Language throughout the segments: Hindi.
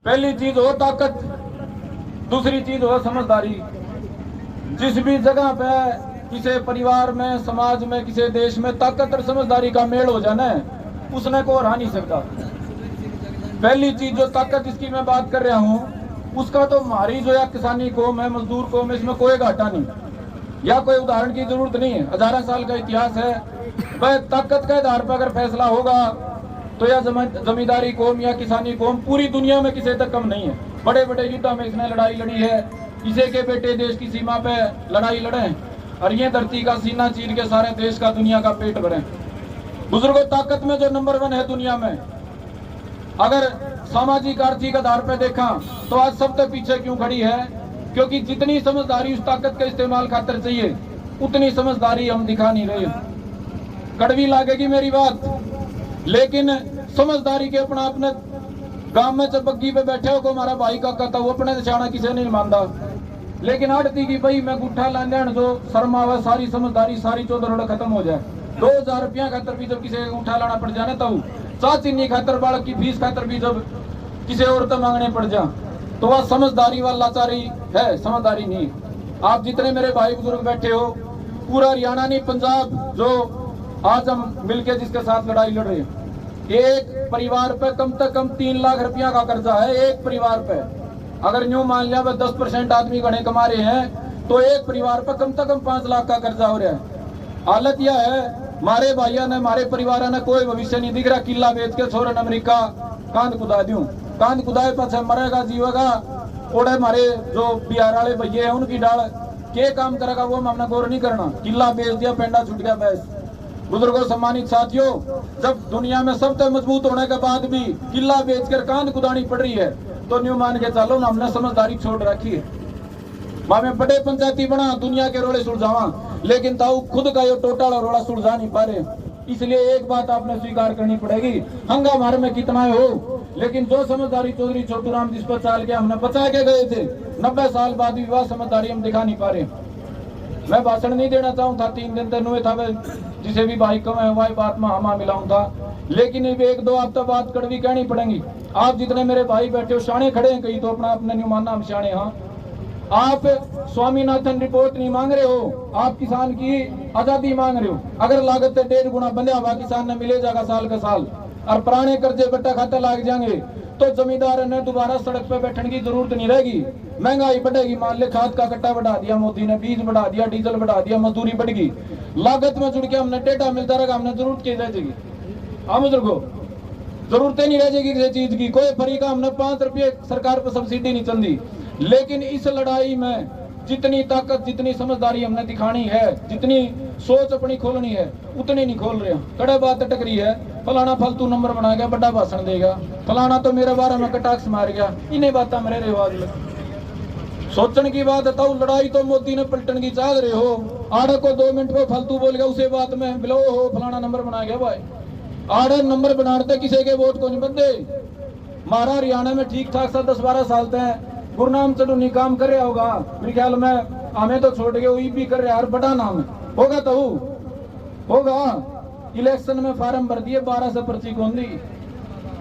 पहली चीज हो ताकत, दूसरी चीज हो समझदारी। जिस भी जगह पे किसी परिवार में, समाज में, किसी देश में ताकत और समझदारी का मेल हो जाना है, उसने को हरा नहीं सकता। पहली चीज जो ताकत जिसकी मैं बात कर रहा हूँ, उसका तो हमारी जो या किसानी कौम है, मजदूर कौम है, इसमें कोई घाटा नहीं या कोई उदाहरण की जरूरत नहीं है। 1000 साल का इतिहास है। वह ताकत के आधार पर अगर फैसला होगा तो यह जमींदारी कौम या किसानी कौम पूरी दुनिया में किसी तक कम नहीं है। बड़े बड़े युद्धों में इसने लड़ाई लड़ी है, किसी के बेटे देश की सीमा पे लड़ाई लड़े और ये धरती का सीना चीर के सारे देश का, दुनिया का पेट भरे। बुजुर्गों, ताकत में जो नंबर 1 है दुनिया में, अगर सामाजिक आर्थिक आधार पर देखा तो आज सबसे पीछे क्यों खड़ी है? क्योंकि जितनी समझदारी उस ताकत के इस्तेमाल खातिर चाहिए, उतनी समझदारी हम दिखा नहीं रहे। कड़वी लागेगी मेरी बात, लेकिन समझदारी के अपना अपने गांव में जब बग्गी पे बैठे हो को हमारा भाई का कहता, वो अपने निशाना किसी नहीं मानता। लेकिन आड़ती की भाई मैं गुट्ठा लाने जो शर्मा हुआ, सारी समझदारी सारी चौधर खत्म हो जाए। 2000 रुपया खातर भी जब किसी का गुट्ठा लाना पड़ जाने तब चाह चीनी खातर, बालक की फीस खातर भी जब किसी और तो मांगने पड़ जा, तो वह समझदारी वाला लाचारी है, समझदारी नहीं। आप जितने मेरे भाई बुजुर्ग बैठे हो, पूरा हरियाणा नहीं पंजाब, जो आज हम मिलके जिसके साथ लड़ाई लड़ रहे हैं, एक परिवार पे कम से कम 3 लाख रुपया का कर्जा है। एक परिवार पे अगर न्यू मान लिया 10% आदमी गणे कमा रहे हैं तो एक परिवार पे कम से कम 5 लाख का कर्जा हो रहा है। हालत यह है, हमारे भाइयों ने, हमारे परिवार ने कोई भविष्य नहीं दिख रहा। किला बेच के छोरन अमेरिका कांद कुदा दूं, कांद कुदाए पाछे मरेगा जीवेगा। और हमारे जो बिहार वाले भैया है उनकी डाल के काम करेगा वो हमने गौर नहीं करना। किला बेच दिया, पेंडा छूट गया बैस। बुजुर्गों, सम्मानित साथियों, जब दुनिया में सबसे मजबूत होने के बाद भी किला बेचकर कांद कुदानी पड़ रही है तो न्यू मान के चलो ना, हमने समझदारी छोड़ रखी है। मैं बड़े पंचायती बना, दुनिया के रोड़े सुलझावा, लेकिन ताऊ खुद का ये टोटल रोड़ा सुलझा नहीं पा रहे। इसलिए एक बात आपने स्वीकार करनी पड़ेगी, हंगा मार में कितना हो, लेकिन जो समझदारी चौधरी छोटू राम जिस पर चाल के हमने बचा के गए थे, 90 साल बाद भी वह समझदारी हम दिखा नहीं पा रहे। मैं भाषण नहीं देना चाहूँ था, 3 दिन तक था जिसे भी भाई कम है वह बात में हमा मिलाऊं था, लेकिन 1-2 हफ्ता बात कड़वी कहनी पड़ेगी। आप जितने मेरे भाई बैठे हो शाणे खड़े हैं, कहीं तो अपना अपने नहीं मानना हम शाणे। हाँ, आप स्वामीनाथन रिपोर्ट नहीं मांग रहे हो, आप किसान की आजादी मांग रहे हो। अगर लागत 1.5 गुना बंधा हुआ किसान ने मिले जाएगा साल का साल, और पुराने कर्जे बट्टा खाता लाग जाएंगे तो जमींदार ने दोबारा सड़क पे बैठने की जरूरत नहीं रहेगी। महंगाई बढ़ेगी, मान ले खाद का कट्टा बढ़ा दिया मोदी ने, बीज बढ़ा दिया, डीजल बढ़ा दिया, मजदूरी बढ़ गई, लागत में जुड़ के हमने डेटा मिलता रहेगा, हमने जरूरत की रह जाएगी। हम बुजुर्गों, जरूरतें नहीं रह जाएगी किसी चीज की। कोई फ्री का हमने 5 रुपये सरकार पर सब्सिडी नहीं चलती। लेकिन इस लड़ाई में जितनी ताकत, जितनी समझदारी हमने दिखानी है, जितनी सोच अपनी खोलनी है, उतनी नहीं खोल रहे। कड़े बात अटक रही है, फलाना फालतू नंबर बना गया, बड़ा भाषण देगा, फलाना तो मेरे बारे में कटाक्ष मार गया, इन्हें बात मेरे रिवाज में सोचने की बात है। तो लड़ाई तो मोदी ने पलटन की चाह रहे हो, आड़े को 2 मिनट में फालतू बोल गया, उसे बात में बिलो हो फलाना नंबर बना गया। भाई आड़े नंबर बनाते किसी के वोट को नहीं बनते। हमारा हरियाणा में ठीक ठाक सा 10-12 साल तक गुरनाम चलो काम कर रहा होगा, मेरे ख्याल में हमें तो छोड़ के वही भी कर रहे यार, बड़ा नाम होगा तो होगा। इलेक्शन में फार्म भर दिए, 12 से पर्ची कौन दी।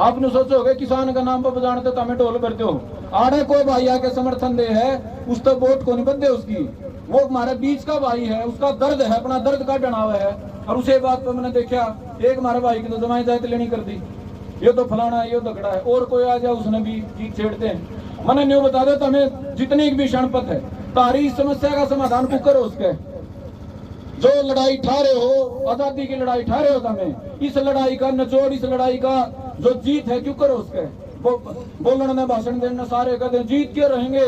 आपने सोचोगे किसान का नाम पर बजानते तो हमें ढोल भरते हो। आड़े को भाई आके समर्थन दे है, उस तो वोट को नहीं बनते उसकी। वो हमारे बीच का भाई है, उसका दर्द है, अपना दर्द का डनावा है। और उसे बात पर मैंने देखा, एक हमारे भाई की तो जमाई जायत लेनी कर दी, ये तो फलाना है, ये तो खड़ा है, और कोई आ जाए उसने भी जीत छेड़ते हैं। मैंने न्यू बता दे, हमें जितनी भी क्षणपत है तारी समस्या का समाधान को करो। उसके जो लड़ाई ठारे हो, आजादी की लड़ाई ठारे हो, हमें इस लड़ाई का निचोड़, इस लड़ाई का जो जीत है क्यों करो। उसके बोलने में, भाषण देने सारे कहते जीत के रहेंगे।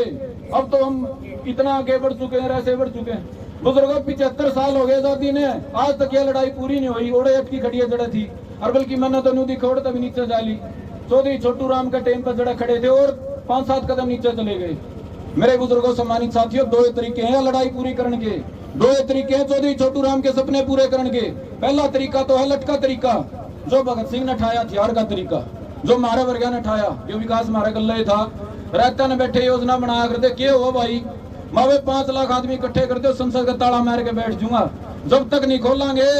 अब तो हम इतना आगे बढ़ चुके हैं, ऐसे बढ़ चुके हैं। बुजुर्गों, 75 साल हो गए आजादी ने, आज तक यह लड़ाई पूरी नहीं हुई। ओड़े अटकी खड़ी जड़े थी, और बल्कि मैंने तो न्यू दिखा ओड़ तभी नीचे जाली। चौधरी छोटू राम के टाइम पर जड़े खड़े थे और 5-7 कदम नीचे चले गए। मेरे बुजुर्गों, सम्मानित साथियों, 2 तरीके हैं लड़ाई पूरी करने के, 2 तरीके हैं चौधरी छोटू राम के सपने पूरे करने के। पहला तरीका तो है लटका तरीका, जो भगत सिंह ने ठाया, हथियार का तरीका जो मारे वर्गा ने ठाया, जो विकास मारे गल्ले था। रहता ने बैठे योजना बनाया करते, क्या हुआ भाई, मावे 5 लाख आदमी इकट्ठे कर दो, संसद का ताला मार के बैठ जाऊंगा। जब तक नहीं खोलेंगे,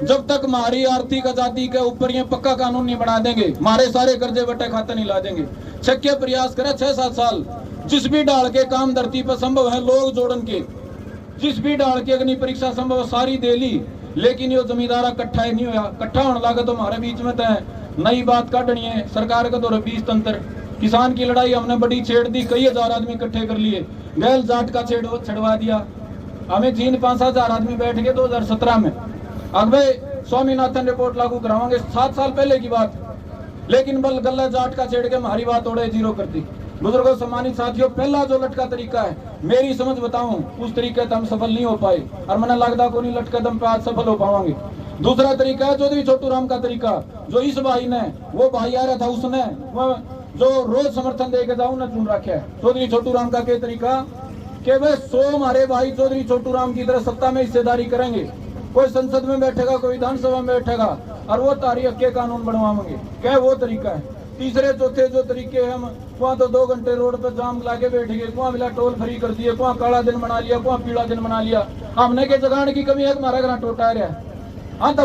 जब तक हमारी आर्थिक आजादी के ऊपर ये पक्का कानून नहीं बना देंगे, हमारे सारे कर्जे बट्टे खाते नहीं ला देंगे, छक्के प्रयास करे 6-7 साल, जिस भी डाल के काम धरती पर संभव है लोग जोड़न के, जिस भी डाल के अग्नि परीक्षा संभव सारी दे ली, लेकिन ये जमींदारा कट्ठा नहीं होया। कट्ठा होने लगा तो हमारे बीच में तय नई बात काटनी है। सरकार का दौर 20 तंत्र, किसान की लड़ाई हमने बड़ी छेड़ दी, कई हजार आदमी इकट्ठे कर लिए, गैल जाट का छेड़वा दिया, हमें 5-5 हजार आदमी बैठ गए 2017 में। अब भाई स्वामीनाथन रिपोर्ट लागू करावांगे, 7 साल पहले की बात, लेकिन बल गल्ला जाट का छेड़ के हमारी बात ओढ़े जीरो कर दी। बुजुर्गों सम्मानित साथियों, पहला जो लटका तरीका है, मेरी समझ बताऊं, उस तरीके से हम सफल नहीं हो पाए और मैंने लगता को नहीं लटका दम पे आज सफल हो पाएंगे। दूसरा तरीका है चौधरी छोटू राम का तरीका, जो इस भाई ने, वो भाई आ रहा था उसने, वो जो रोज समर्थन दे के जाऊं ना चुन रखा है। चौधरी छोटू राम का क्या तरीका कि वे 100 हमारे भाई चौधरी छोटू राम की तरह सत्ता में हिस्सेदारी करेंगे, कोई संसद में बैठेगा, कोई विधानसभा में बैठेगा और वो तारीख के कानून बनवाएंगे। क्या वो तरीका है। तीसरे चौथे जो तरीके हैं, हम वहाँ तो 2 घंटे रोड पर जाम लाके बैठ गए, वहाँ मिला टोल फ्री कर दिए, वहाँ काला दिन बना लिया, वहाँ पीला दिन बना लिया। हमने के जगाने की कमी है, हमारा घर टोटा रहा है। हाँ तो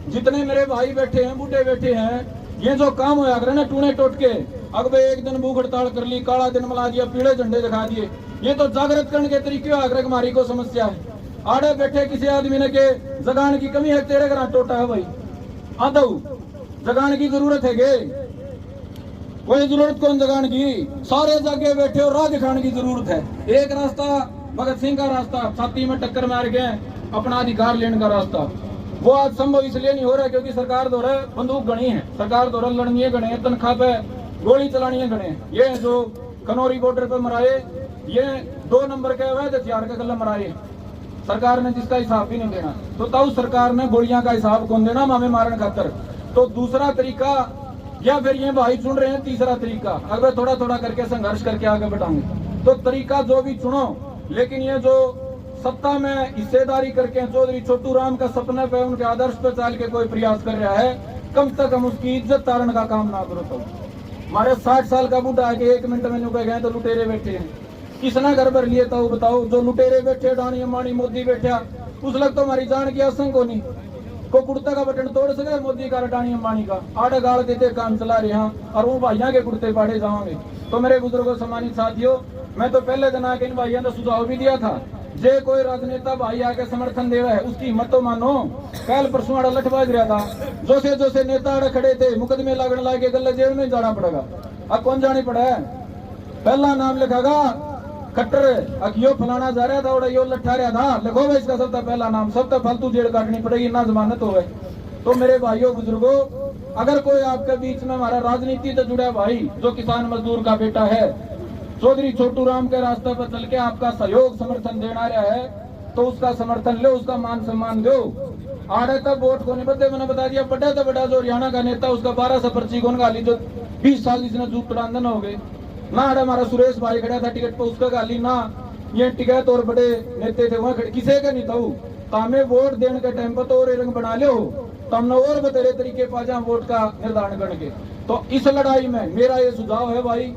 जितने मेरे भाई बैठे हैं, बूढ़े बैठे हैं, ये जो काम होया करे ना टूने टोट के, अगर एक दिन भूख हड़ताल कर ली, काला दिन बना दिया, पीले झंडे दिखा दिए, ये तो जागृत करने के तरीके आकर हमारी को समस्या है। आड़े बैठे किसी आदमी ने के जगाने की कमी है, तेरे घर टोटा है भाई। हाँ तो जगाने की जरूरत है गे, कोई जरूरत कौन जगाने की, सारे जगह बैठे और राह दिखाने की जरूरत है। एक रास्ता भगत सिंह का रास्ता, छाती में टक्कर मार के अपना अधिकार लेने का रास्ता, वो आज संभव इसलिए नहीं हो रहा क्योंकि सरकार द्वारा बंदूक गणी है, सरकार द्वारा लड़नी गणे है, तनख्वाह पे गोली चलानी है गणे। ये जो कनौरी बॉर्डर पे मराए, ये 2 नंबर के अवैध हथियार का गला मराए, सरकार ने जिसका हिसाब भी नहीं देना, तो तब सरकार ने गोलियां का हिसाब कौन देना, मामे मारने खातर। तो दूसरा तरीका, या फिर ये भाई चुन रहे हैं तीसरा तरीका, अगर थोड़ा थोड़ा करके संघर्ष करके आगे बढ़ाएंगे तो तरीका जो भी चुनो, लेकिन ये जो सत्ता में हिस्सेदारी करके चौधरी छोटू राम का सपने पे, उनके आदर्श पे चाल के कोई प्रयास कर रहा है, कम से कम उसकी इज्जत तारण का काम ना करो। तो हमारे 60 साल का बूढ़ा आके 1 मिनट में नुके गए तो लुटेरे बैठे हैं, किसना घर भर लिए तो बताओ। जो लुटेरे बैठे, डानी अंबानी मोदी बैठा, उस लग तो हमारी जान की आशंक होनी, को कुर्ता का बटन तोड़ सके मोदी का, डानी अंबानी का, आड़े गाड़ देते काम चला रहे हैं और वो भाइयों के कुर्ते पाड़े जाओगे। तो मेरे बुजुर्गों सम्मानित साथियों, मैं तो पहले दिन आके इन भाइयों ने सुझाव भी दिया था, जे कोई राजनेता भाई आके समर्थन दे रहा है उसकी मत तो मानो। कल परसों आड़ा लठ रहा था, जो से नेता आड़े खड़े थे, मुकदमे लागने लागे, गले जेल में जाना पड़ेगा। अब कौन जाने पड़ा है, पहला नाम लिखागा खट्टर, अकियो फलाना जा रहा था और यो लट्ठा रहा था, लिखो भाई इसका सबसे पहला नाम, सबसे फालतू जेल काटनी पड़ेगी ना जमानत हो गए। तो मेरे भाइयों बुजुर्गों, अगर कोई आपके बीच में हमारा राजनीति से जुड़ा भाई जो किसान मजदूर का बेटा है, चौधरी छोटू राम के रास्ते पर चल के आपका सहयोग समर्थन देना रहा है, तो उसका समर्थन लो, उसका मान सम्मान दो। आड़े तक वोट को नहीं बदले, मैंने बता दिया, बड़ा तो बड़ा जो हरियाणा का नेता, उसका 12 से पर्ची कौन गाली, जो 20 साल जिसने जूत तुड़ांदन हो गए ना। आड़े हमारा सुरेश भाई खड़ा था टिकट पर, उसका गाली ना। ये टिकट और बड़े नेता थे वहाँ किसी का नहीं था। तामे वोट देने के टाइम पर तो और रंग बना लो, तो हमने और बतेरे तरीके पाजा वोट का निर्धारण करके। तो इस लड़ाई में मेरा ये सुझाव है भाई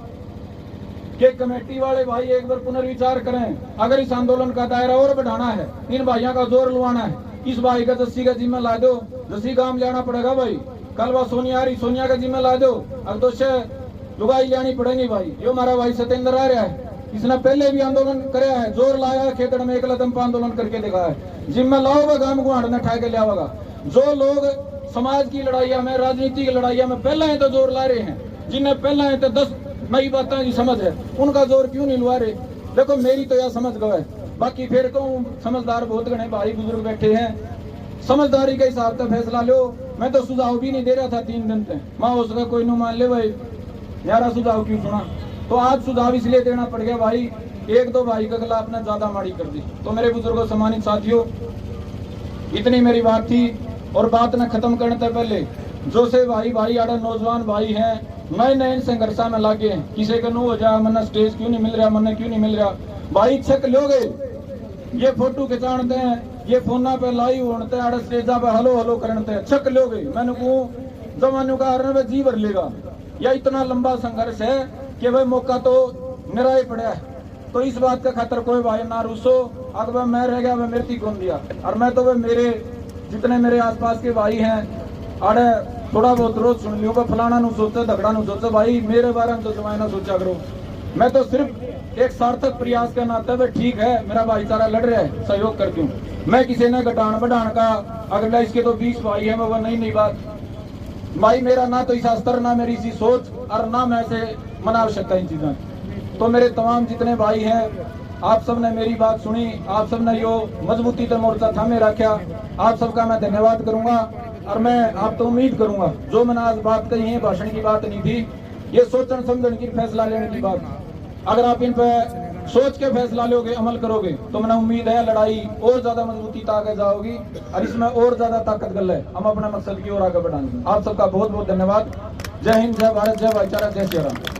कि कमेटी वाले भाई एक बार पुनर्विचार करें। अगर इस आंदोलन का दायरा और बढ़ाना है, इन भाइयों का जोर लुआना है, इस भाई का जस्सी का जिम्मा ला दो, जस्सी काम जाना पड़ेगा भाई। कल वह सोनिया आ रही, सोनिया का जिम्मा ला दो, अब तो लुगाई जानी पड़ेगी भाई। यो हमारा भाई सत्येंद्र आ रहा है, इसने पहले भी आंदोलन कराया है, जोर लाया, खेतड़ में एकला दम आंदोलन करके दिखाया है। जिम्मा लाओगा, गांव गुहाड़ ने ठा के लिया होगा। जो लोग समाज की लड़ाइया में, राजनीति की लड़ाइया में पहले है तो जोर ला रहे हैं, जिन्हें पहले है तो 10 नई बातें की समझ है, उनका जोर क्यों नहीं लुआ रहे। देखो मेरी तो यह समझ गवा है, बाकी फिर तो समझदार बहुत गणे भाई बुजुर्ग बैठे हैं, समझदारी के हिसाब से फैसला लो। मैं तो सुझाव भी नहीं दे रहा था 3 दिन से, माँ उसका कोई न मान ले भाई, यारा सुझाव क्यों सुना। तो आज सुझाव इसलिए देना पड़ गया भाई, 1-2 भाई का गला आपने ज्यादा माड़ी कर दी। तो मेरे बुजुर्गों सम्मानित साथियों, इतनी मेरी बात थी। और बात न खत्म करने से पहले जो से भाई आड़ा नौजवान भाई हैं, नए संघर्षा में लागे, किसी का नु हो जाए, मन स्टेज क्यों नहीं मिल रहा, मन क्यों नहीं मिल रहा भाई, छक लोगे ये फोटो खिंचाते हैं, ये फोना पे लाइव होते आड़े स्टेजा पे हलो हलो करते छक लोगे। मैंने कहूँ जमानों का हर जी भर लेगा। या इतना लंबा संघर्ष है कि भाई मौका तो मेरा ही पड़ा है। तो इस बात का खातर कोई भाई ना रूसो, अगर मैं रह गया मैं मेरे कौन दिया। और मैं तो वे मेरे जितने मेरे आसपास के भाई हैं, आड़े थोड़ा बहुत रोज सुन लियो फलाना नु सोचो झगड़ा नु सोचो, भाई मेरे बारे में तो जमाए ना सोचा करो। मैं तो सिर्फ एक सार्थक प्रयास के नाते वे ठीक है मेरा भाईचारा लड़ रहा है, सहयोग करती हूँ। मैं किसी ने घटान बढ़ान का अगला इसके तो 20 भाई है वो नहीं बात भाई, मेरा ना तो इस स्तर ना मेरी इसी सोच और ना मैं से मना सकता इन चीज़ों। तो मेरे तमाम जितने भाई हैं, आप सब ने मेरी बात सुनी, आप सब ने यो मजबूती से मोर्चा थामे रखा, आप सबका मैं धन्यवाद करूंगा। और मैं आप तो उम्मीद करूंगा जो मैंने आज बात कही है भाषण की बात नहीं थी, ये सोचन समझन की फैसला लेने की बात। अगर आप इन पे सोच के फैसला लोगे, अमल करोगे, तो मैंने उम्मीद है लड़ाई और ज्यादा मजबूती तक आगे जाओगी और इसमें और ज्यादा ताकत गल है, हम अपने मकसद की ओर आगे बढ़ाएंगे। आप सबका बहुत बहुत धन्यवाद। जय हिंद, जय भारत, जय भाईचारा, जय श्री राम।